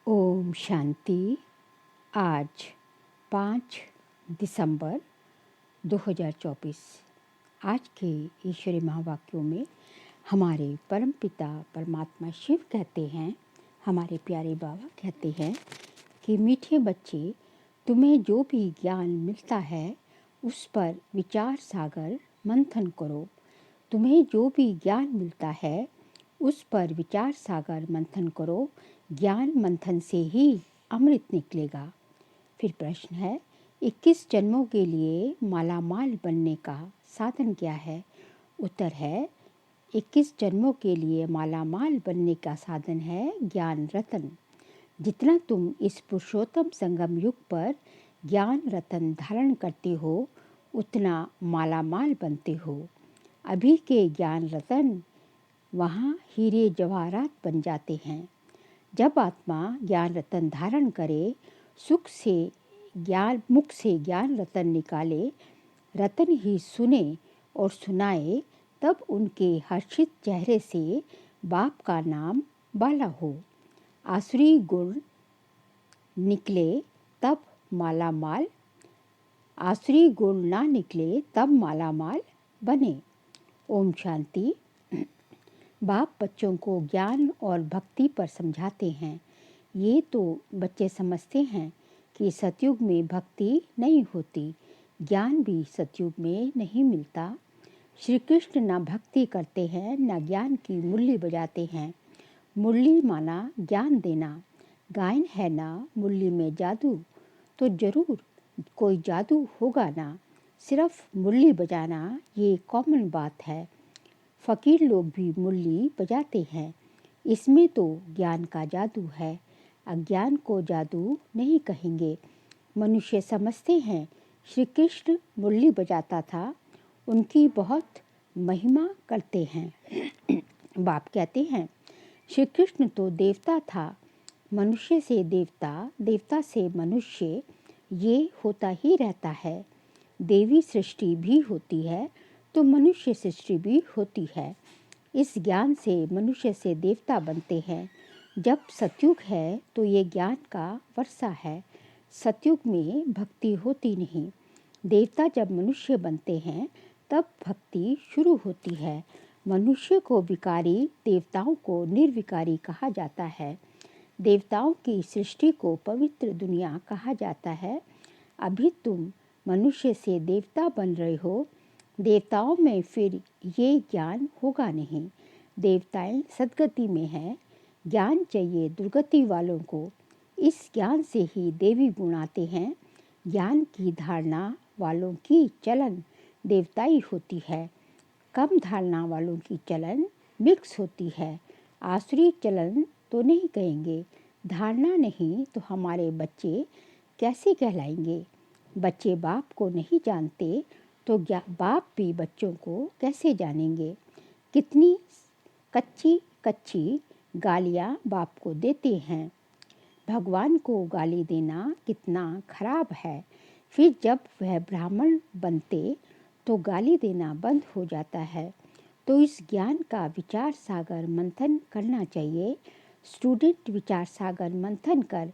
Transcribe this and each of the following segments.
ओम शांति। आज 5 दिसंबर 2024। आज के ईश्वरी महावाक्यों में हमारे परमपिता परमात्मा शिव कहते हैं, हमारे प्यारे बाबा कहते हैं कि मीठे बच्चे, तुम्हें जो भी ज्ञान मिलता है उस पर विचार सागर मंथन करो। तुम्हें जो भी ज्ञान मिलता है उस पर विचार सागर मंथन करो। ज्ञान मंथन से ही अमृत निकलेगा। फिर प्रश्न है, 21 जन्मों के लिए मालामाल बनने का साधन क्या है? उत्तर है, 21 जन्मों के लिए मालामाल बनने का साधन है ज्ञान रतन। जितना तुम इस पुरुषोत्तम संगम युग पर ज्ञान रतन धारण करते हो उतना मालामाल बनते हो। अभी के ज्ञान रतन वहाँ हीरे जवाहरात बन जाते हैं। जब आत्मा ज्ञान रतन धारण करे, मुख से ज्ञान रतन निकाले, रतन ही सुने और सुनाए, तब उनके हर्षित चेहरे से बाप का नाम बाला हो। आसुरी गुण निकले तब मालामाल, आसुरी गुण ना निकले तब मालामाल बने। ओम शांति। बाप बच्चों को ज्ञान और भक्ति पर समझाते हैं। ये तो बच्चे समझते हैं कि सतयुग में भक्ति नहीं होती, ज्ञान भी सतयुग में नहीं मिलता। श्री कृष्ण न भक्ति करते हैं न ज्ञान की मुरली बजाते हैं। मुरली माना ज्ञान देना, गायन है ना मुरली में जादू, तो जरूर कोई जादू होगा ना। सिर्फ मुरली बजाना ये कॉमन बात है। फ़कीर लोग भी मुरली बजाते हैं, इसमें तो ज्ञान का जादू है। अज्ञान को जादू नहीं कहेंगे। मनुष्य समझते हैं श्री कृष्ण मुरली बजाता था, उनकी बहुत महिमा करते हैं। बाप कहते हैं, श्री कृष्ण तो देवता था, मनुष्य से देवता, देवता से मनुष्य, ये होता ही रहता है। देवी सृष्टि भी होती है तो मनुष्य सृष्टि भी होती है। इस ज्ञान से मनुष्य से देवता बनते हैं। जब सतयुग है तो ये ज्ञान का वर्षा है। सतयुग में भक्ति होती नहीं। देवता जब मनुष्य बनते हैं तब भक्ति शुरू होती है। मनुष्य को विकारी, देवताओं को निर्विकारी कहा जाता है। देवताओं की सृष्टि को पवित्र दुनिया कहा जाता है। अभी तुम मनुष्य से देवता बन रहे हो। देवताओं में फिर ये ज्ञान होगा नहीं। देवताएं सद्गति में हैं। ज्ञान चाहिए दुर्गति वालों को। इस ज्ञान से ही देवी गुण आते हैं। ज्ञान की धारणा वालों की चलन देवताई होती है। कम धारणा वालों की चलन मिक्स होती है। आसुरी चलन तो नहीं कहेंगे। धारणा नहीं तो हमारे बच्चे कैसे कहलाएंगे? बच्चे बाप को नहीं जानते तो बाप भी बच्चों को कैसे जानेंगे? कितनी कच्ची कच्ची गालियाँ बाप को देते हैं। भगवान को गाली देना कितना खराब है। फिर जब वह ब्राह्मण बनते तो गाली देना बंद हो जाता है। तो इस ज्ञान का विचार सागर मंथन करना चाहिए। स्टूडेंट विचार सागर मंथन कर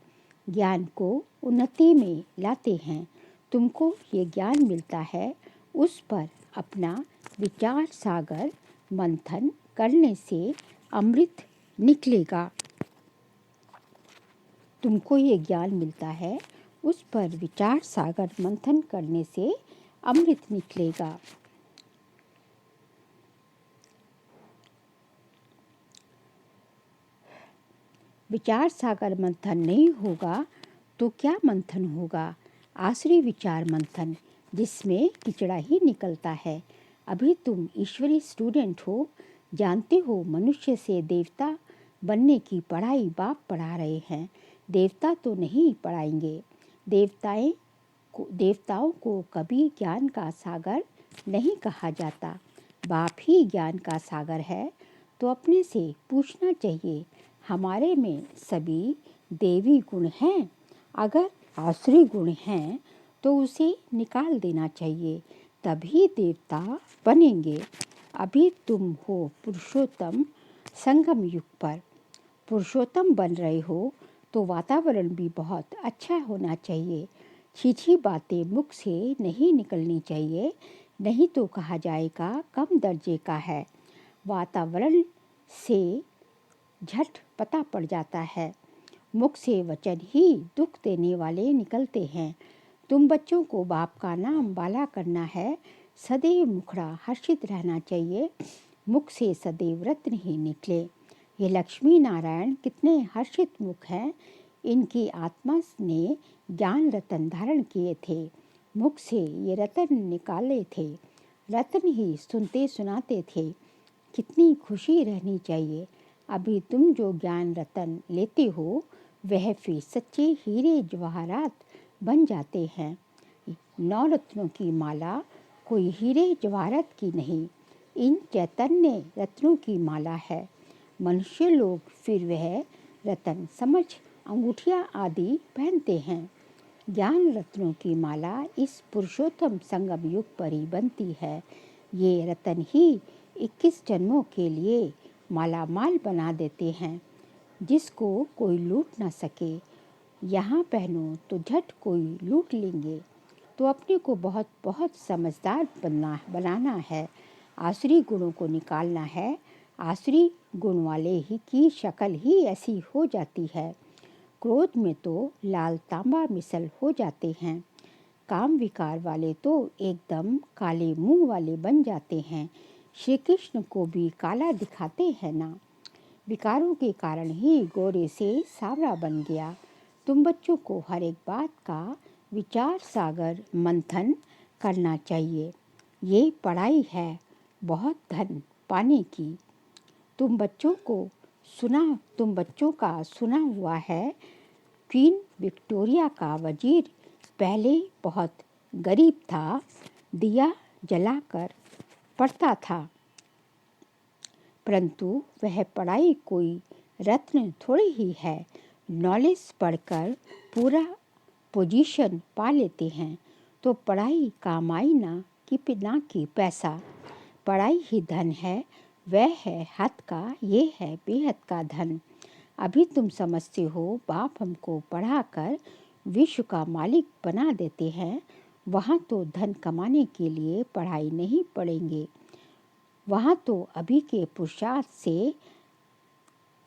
ज्ञान को उन्नति में लाते हैं। तुमको ये ज्ञान मिलता है, उस पर अपना विचार सागर मंथन करने से अमृत निकलेगा। तुमको ये ज्ञान मिलता है, उस पर विचार सागर मंथन करने से अमृत निकलेगा। विचार सागर मंथन नहीं होगा तो क्या मंथन होगा? आसुरी विचार मंथन, जिसमें किचड़ा ही निकलता है। अभी तुम ईश्वरी स्टूडेंट हो, जानते हो मनुष्य से देवता बनने की पढ़ाई बाप पढ़ा रहे हैं। देवता तो नहीं पढ़ाएंगे। देवताओं को कभी ज्ञान का सागर नहीं कहा जाता। बाप ही ज्ञान का सागर है। तो अपने से पूछना चाहिए, हमारे में सभी देवी गुण हैं? अगर आसुरी गुण हैं तो उसे निकाल देना चाहिए, तभी देवता बनेंगे। अभी तुम हो पुरुषोत्तम संगम युग पर, पुरुषोत्तम बन रहे हो तो वातावरण भी बहुत अच्छा होना चाहिए। छीछी बातें मुख से नहीं निकलनी चाहिए, नहीं तो कहा जाएगा कम दर्जे का है। वातावरण से झट पता पड़ जाता है। मुख से वचन ही दुख देने वाले निकलते हैं। तुम बच्चों को बाप का नाम बाला करना है। सदैव मुखड़ा हर्षित रहना चाहिए, मुख से सदैव रत्न ही निकले। ये लक्ष्मी नारायण कितने हर्षित मुख हैं। इनकी आत्मा ने ज्ञान रतन धारण किए थे, मुख से ये रतन निकाले थे, रतन ही सुनते सुनाते थे। कितनी खुशी रहनी चाहिए। अभी तुम जो ज्ञान रतन लेते हो वह फिर सच्चे हीरे जवाहरात बन जाते हैं। 9 रत्नों की माला कोई हीरे जवाहरात की नहीं, इन चैतन्य रत्नों की माला है। मनुष्य लोग फिर वह रतन समझ अंगूठियाँ आदि पहनते हैं। ज्ञान रत्नों की माला इस पुरुषोत्तम संगम युग पर ही बनती है। ये रतन ही 21 जन्मों के लिए मालामाल बना देते हैं, जिसको कोई लूट ना सके। यहाँ पहनो तो झट कोई लूट लेंगे। तो अपने को बहुत बहुत समझदार बनाना है। आसुरी गुणों को निकालना है। आसुरी गुण वाले ही की शक्ल ही ऐसी हो जाती है। क्रोध में तो लाल तांबा मिसल हो जाते हैं। काम विकार वाले तो एकदम काले मुंह वाले बन जाते हैं। श्री कृष्ण को भी काला दिखाते हैं ना। विकारों के कारण ही गोरे से सांवरा बन गया। तुम बच्चों को हर एक बात का विचार सागर मंथन करना चाहिए। ये पढ़ाई है बहुत धन पाने की। तुम बच्चों का सुना हुआ है, क्वीन विक्टोरिया का वजीर पहले बहुत गरीब था, दिया जलाकर पढ़ता था, परंतु वह पढ़ाई कोई रत्न थोड़ी ही है। नॉलेज पढ़कर पूरा पोजीशन पा लेते हैं। तो पढ़ाई काम आई ना कि पैसा। पढ़ाई ही धन है, वह है हद का, ये है बेहद का धन। अभी तुम समझते हो बाप हमको पढ़ाकर विश्व का मालिक बना देते हैं। वहाँ तो धन कमाने के लिए पढ़ाई नहीं पढ़ेंगे, वहाँ तो अभी के पुरुषार्थ से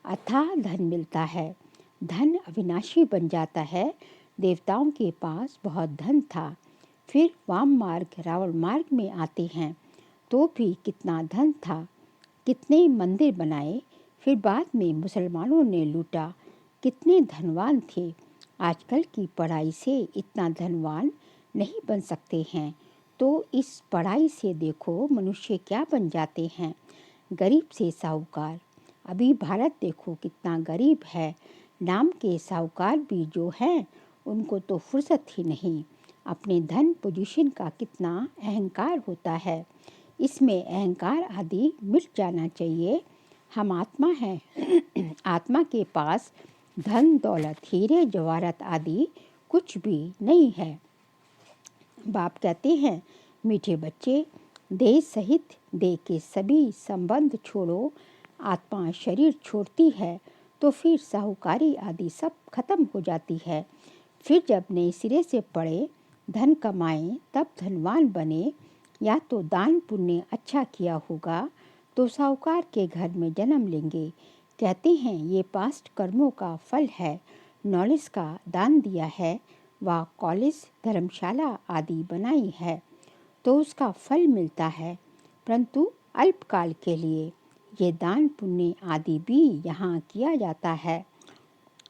अथाह धन मिलता है। धन अविनाशी बन जाता है। देवताओं के पास बहुत धन था, फिर वाम मार्ग रावण मार्ग में आते हैं तो भी कितना धन था, कितने मंदिर बनाए, फिर बाद में मुसलमानों ने लूटा, कितने धनवान थे। आजकल की पढ़ाई से इतना धनवान नहीं बन सकते हैं। तो इस पढ़ाई से देखो मनुष्य क्या बन जाते हैं, गरीब से साहूकार। अभी भारत देखो कितना गरीब है। नाम के साहूकार भी जो हैं उनको तो फुर्सत ही नहीं। अपने धन पोजीशन का कितना अहंकार होता है। इसमें अहंकार आदि मिट जाना चाहिए। हम आत्मा हैं। आत्मा के पास धन दौलत हीरे जवाहरात आदि कुछ भी नहीं है। बाप कहते हैं, मीठे बच्चे, देह सहित देह के सभी संबंध छोड़ो। आत्मा शरीर छोड़ती है तो फिर साहूकारी आदि सब खत्म हो जाती है। फिर जब नए सिरे से पढ़े, धन कमाएं, तब धनवान बने। या तो दान पुण्य अच्छा किया होगा तो साहूकार के घर में जन्म लेंगे। कहते हैं ये पास्ट कर्मों का फल है। नॉलेज का दान दिया है, व कॉलेज धर्मशाला आदि बनाई है तो उसका फल मिलता है, परंतु अल्पकाल के लिए। ये दान पुण्य आदि भी यहाँ किया जाता है,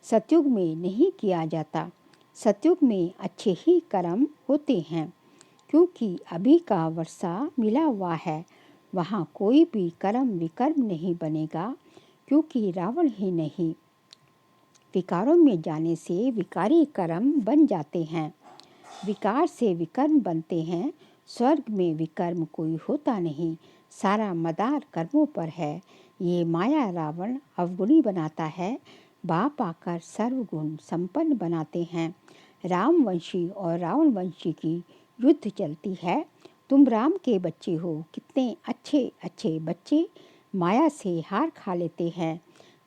सतयुग में नहीं किया जाता। सतयुग में अच्छे ही कर्म होते हैं, क्योंकि अभी का वर्षा मिला हुआ है। वहाँ कोई भी कर्म विकर्म नहीं बनेगा, क्योंकि रावण ही नहीं। विकारों में जाने से विकारी कर्म बन जाते हैं, विकार से विकर्म बनते हैं। स्वर्ग में विकर्म कोई होता नहीं, सारा मदार कर्मों पर है। ये माया रावण अवगुणी बनाता है, बाप आकर सर्वगुण संपन्न बनाते हैं। रामवंशी और रावण वंशी की युद्ध चलती है। तुम राम के बच्चे हो, कितने अच्छे अच्छे बच्चे माया से हार खा लेते हैं।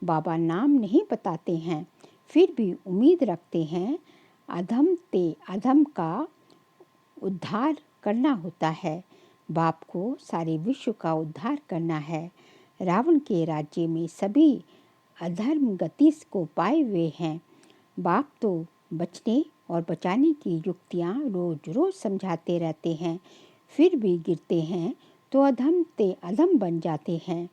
बाबा नाम नहीं बताते हैं, फिर भी उम्मीद रखते हैं। अधम ते अधम का उद्धार करना होता है। बाप को सारे विश्व का उद्धार करना है। रावण के राज्य में सभी अधर्म गति को पाए हुए हैं। बाप तो बचने और बचाने की युक्तियाँ रोज रोज समझाते रहते हैं, फिर भी गिरते हैं तो अधम ते अधम बन जाते हैं।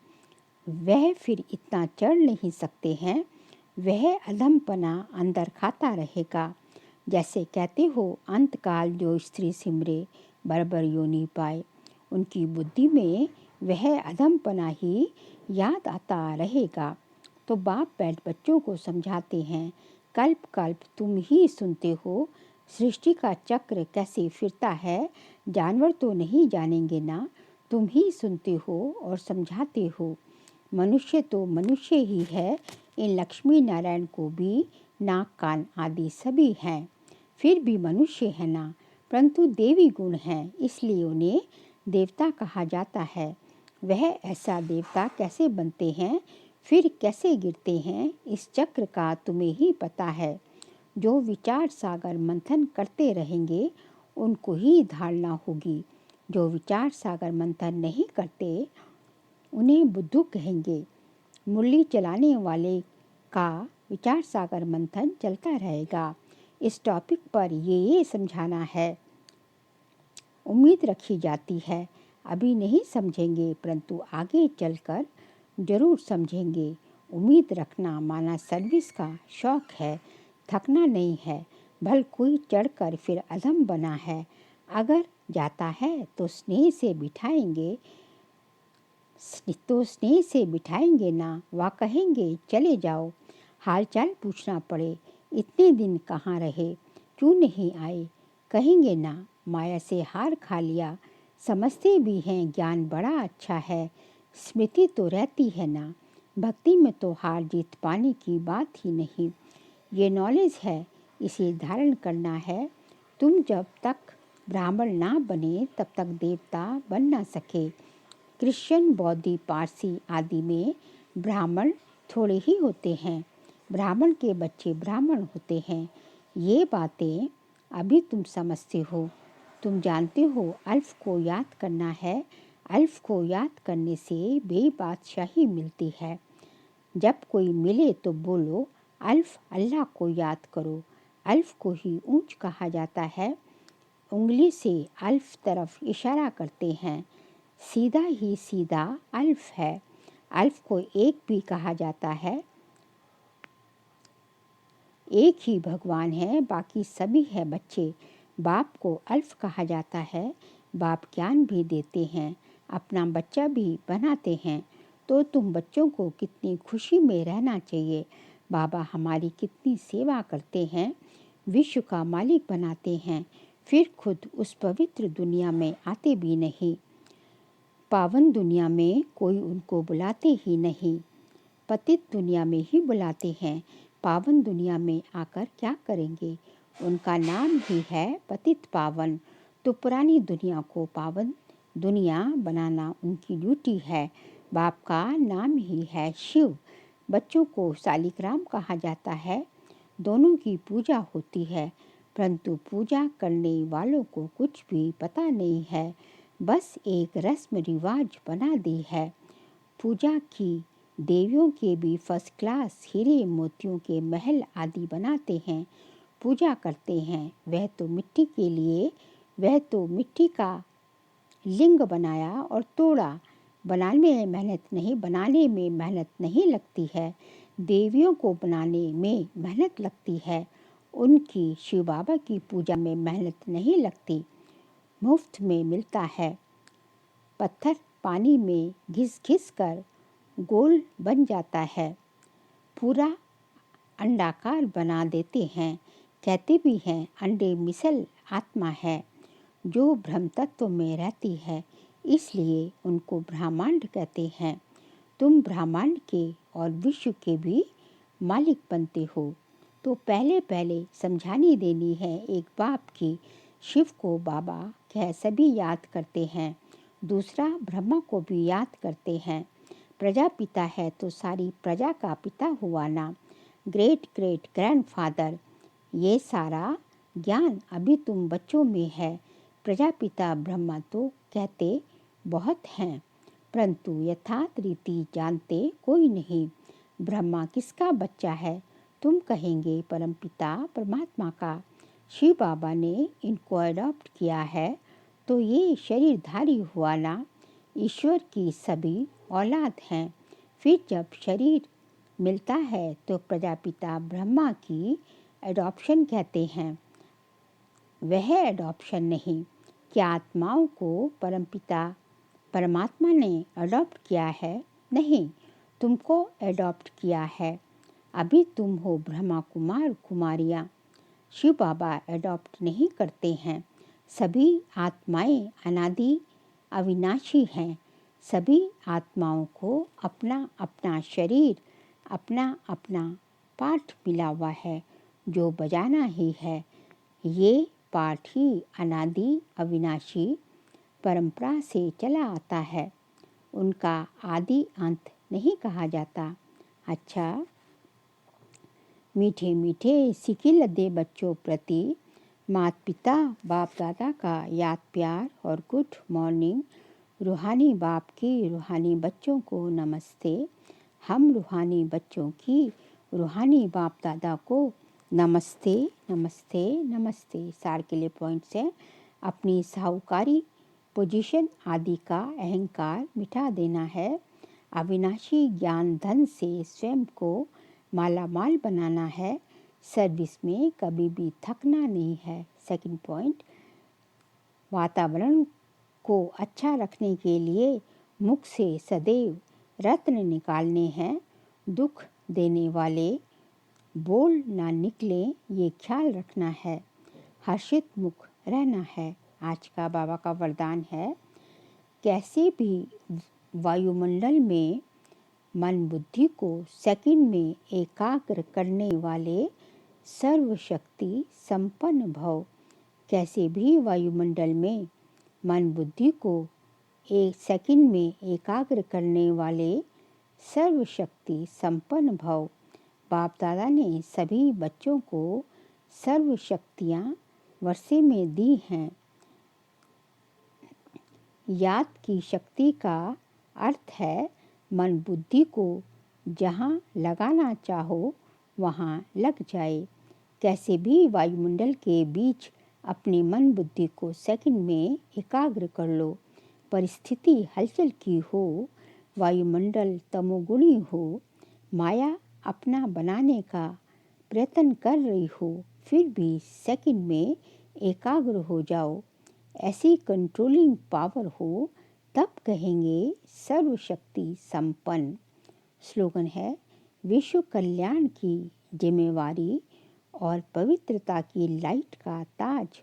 वह फिर इतना चढ़ नहीं सकते हैं। वह अधमपना अंदर खाता रहेगा। जैसे कहते हो, अंतकाल जो स्त्री सिमरे बरबर योनि पाए। उनकी बुद्धि में वह अधमपना ही याद आता रहेगा। तो बाप बैठ बच्चों को समझाते हैं, कल्प कल्प तुम ही सुनते हो सृष्टि का चक्र कैसे फिरता है। जानवर तो नहीं जानेंगे ना, तुम ही सुनते हो और समझाते हो। मनुष्य तो मनुष्य ही है। इन लक्ष्मी नारायण को भी नाक कान आदि सभी हैं, फिर भी मनुष्य है ना, परंतु देवी गुण हैं, इसलिए उन्हें देवता कहा जाता है। वह ऐसा देवता कैसे बनते हैं, फिर कैसे गिरते हैं, इस चक्र का तुम्हें ही पता है। जो विचार सागर मंथन करते रहेंगे उनको ही धारणा होगी। जो विचार सागर मंथन नहीं करते उन्हें बुद्धू कहेंगे। मुरली चलाने वाले का विचार सागर मंथन चलता रहेगा। इस टॉपिक पर ये समझाना है, उम्मीद रखी जाती है। अभी नहीं समझेंगे परंतु आगे चलकर जरूर समझेंगे। उम्मीद रखना माना सर्विस का शौक है, थकना नहीं है। भल कोई चढ़कर फिर अधम बना है, अगर जाता है तो स्नेह से बिठाएंगे, ना वा कहेंगे चले जाओ। हालचाल पूछना पड़े, इतने दिन कहाँ रहे, क्यों नहीं आए, कहेंगे ना माया से हार खा लिया। समझते भी हैं ज्ञान बड़ा अच्छा है, स्मृति तो रहती है ना। भक्ति में तो हार जीत पाने की बात ही नहीं। ये नॉलेज है, इसे धारण करना है। तुम जब तक ब्राह्मण ना बने तब तक देवता बन ना सके। क्रिश्चियन, बौद्धी, पारसी आदि में ब्राह्मण थोड़े ही होते हैं। ब्राह्मण के बच्चे ब्राह्मण होते हैं। ये बातें अभी तुम समझते हो। तुम जानते हो अल्फ को याद करना है। अल्फ को याद करने से बेबादशाही मिलती है। जब कोई मिले तो बोलो अल्फ अल्लाह को याद करो। अल्फ को ही ऊंच कहा जाता है। उंगली से अल्फ तरफ इशारा करते हैं। सीधा ही सीधा अल्फ है। अल्फ को एक भी कहा जाता है। एक ही भगवान है, बाकी सभी है बच्चे। बाप को अल्फ कहा जाता है। बाप ज्ञान भी देते हैं, अपना बच्चा भी बनाते हैं। तो तुम बच्चों को कितनी खुशी में रहना चाहिए। बाबा हमारी कितनी सेवा करते हैं, विश्व का मालिक बनाते हैं, फिर खुद उस पवित्र दुनिया में आते भी नहीं। पावन दुनिया में कोई उनको बुलाते ही नहीं, पतित दुनिया में ही बुलाते हैं। पावन दुनिया में आकर क्या करेंगे, उनका नाम ही है पतित पावन। तो पुरानी दुनिया को पावन दुनिया बनाना उनकी ड्यूटी है। बाप का नाम ही है शिव। बच्चों को शालिग्राम कहा जाता है। दोनों की पूजा होती है, परंतु पूजा करने वालों को कुछ भी पता नहीं है। बस एक रस्म रिवाज बना दी है। पूजा की देवियों के भी फर्स्ट क्लास हीरे मोतियों के महल आदि बनाते हैं, पूजा करते हैं। वह तो मिट्टी के लिए, वह तो मिट्टी का लिंग बनाया और तोड़ा। बनाने में मेहनत नहीं लगती है। देवियों को बनाने में मेहनत लगती है। उनकी शिव बाबा की पूजा में मेहनत नहीं लगती, मुफ्त में मिलता है। पत्थर पानी में घिस घिस कर गोल बन जाता है, पूरा अंडाकार बना देते हैं। कहते भी हैं अंडे मिसल आत्मा है जो ब्रह्म तत्व में रहती है, इसलिए उनको ब्रह्मांड कहते हैं। तुम ब्रह्मांड के और विश्व के भी मालिक बनते हो। तो पहले समझानी देनी है एक बाप की। शिव को बाबा कह सभी याद करते हैं, दूसरा ब्रह्मा को भी याद करते हैं। प्रजापिता है तो सारी प्रजा का पिता हुआ ना। Great great grandfather. ये सारा ज्ञान अभी तुम बच्चों में है। प्रजापिता ब्रह्मा तो कहते बहुत हैं, परंतु यथार्थ रीति जानते कोई नहीं। ब्रह्मा किसका बच्चा है? तुम कहेंगे परमपिता परमात्मा का। शिव बाबा ने इनको अडॉप्ट किया है, तो ये शरीरधारी हुआ ना। ईश्वर की सभी औलाद हैं। फिर जब शरीर मिलता है तो प्रजापिता ब्रह्मा की एडॉप्शन कहते हैं। वह एडॉप्शन नहीं। क्या आत्माओं को परमपिता परमात्मा ने अडॉप्ट किया है? नहीं, तुमको अडॉप्ट किया है। अभी तुम हो ब्रह्मा कुमार कुमारियाँ। शिव बाबा अडॉप्ट नहीं करते हैं। सभी आत्माएं अनादि अविनाशी हैं। सभी आत्माओं को अपना अपना शरीर, अपना अपना पाठ मिला हुआ है, जो बजाना ही है। ये पाठ ही अनादि अविनाशी परंपरा से चला आता है। उनका आदि अंत नहीं कहा जाता। अच्छा, मीठे मीठे सिक्के लदे बच्चों प्रति माता पिता बाप दादा का याद प्यार और गुड मॉर्निंग। रूहानी बाप की रूहानी बच्चों को नमस्ते। हम रूहानी बच्चों की रूहानी बाप दादा को नमस्ते नमस्ते नमस्ते। सार के लिए पॉइंट्स है, अपनी साहूकारी पोजीशन आदि का अहंकार मिटा देना है। अविनाशी ज्ञान धन से स्वयं को माला माल बनाना है। सर्विस में कभी भी थकना नहीं है। सेकंड पॉइंट, वातावरण को अच्छा रखने के लिए मुख से सदैव रत्न निकालने हैं। दुख देने वाले बोल ना निकले, ये ख्याल रखना है। हर्षित मुख रहना है। आज का बाबा का वरदान है, कैसे भी वायुमंडल में मन बुद्धि को सेकंड में एकाग्र करने वाले सर्वशक्ति संपन्न भव। कैसे भी वायुमंडल में मन बुद्धि को एक सेकंड में एकाग्र करने वाले सर्वशक्ति संपन्न भव। बाप दादा ने सभी बच्चों को सर्वशक्तियाँ वर्षे में दी हैं। याद की शक्ति का अर्थ है मन बुद्धि को जहाँ लगाना चाहो वहाँ लग जाए। कैसे भी वायुमंडल के बीच अपनी मन बुद्धि को सेकंड में एकाग्र कर लो। परिस्थिति हलचल की हो, वायुमंडल तमोगुणी हो, माया अपना बनाने का प्रयत्न कर रही हो, फिर भी सेकंड में एकाग्र हो जाओ। ऐसी कंट्रोलिंग पावर हो, तब कहेंगे सर्वशक्ति संपन्न। स्लोगन है, विश्व कल्याण की जिम्मेवारी और पवित्रता की लाइट का ताज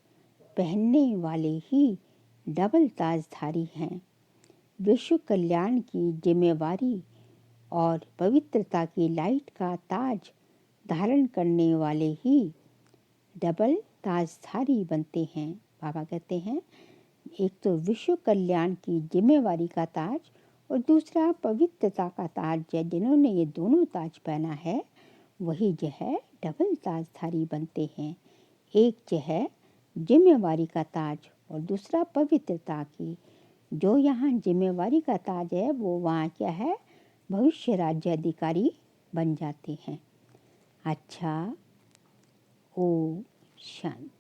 पहनने वाले ही डबल ताजधारी हैं। विश्व कल्याण की जिम्मेवारी और पवित्रता की लाइट का ताज धारण करने वाले ही डबल ताजधारी बनते हैं। बाबा कहते हैं, एक तो विश्व कल्याण की जिम्मेवारी का ताज और दूसरा पवित्रता का ताज है। जिन्होंने ये दोनों ताज पहना है वही जो है डबल ताजधारी बनते हैं। एक जो है जिम्मेवारी का ताज और दूसरा पवित्रता की। जो यहाँ जिम्मेवारी का ताज है वो वहाँ क्या है, भविष्य राज्य अधिकारी बन जाते हैं। अच्छा, ओम शांति।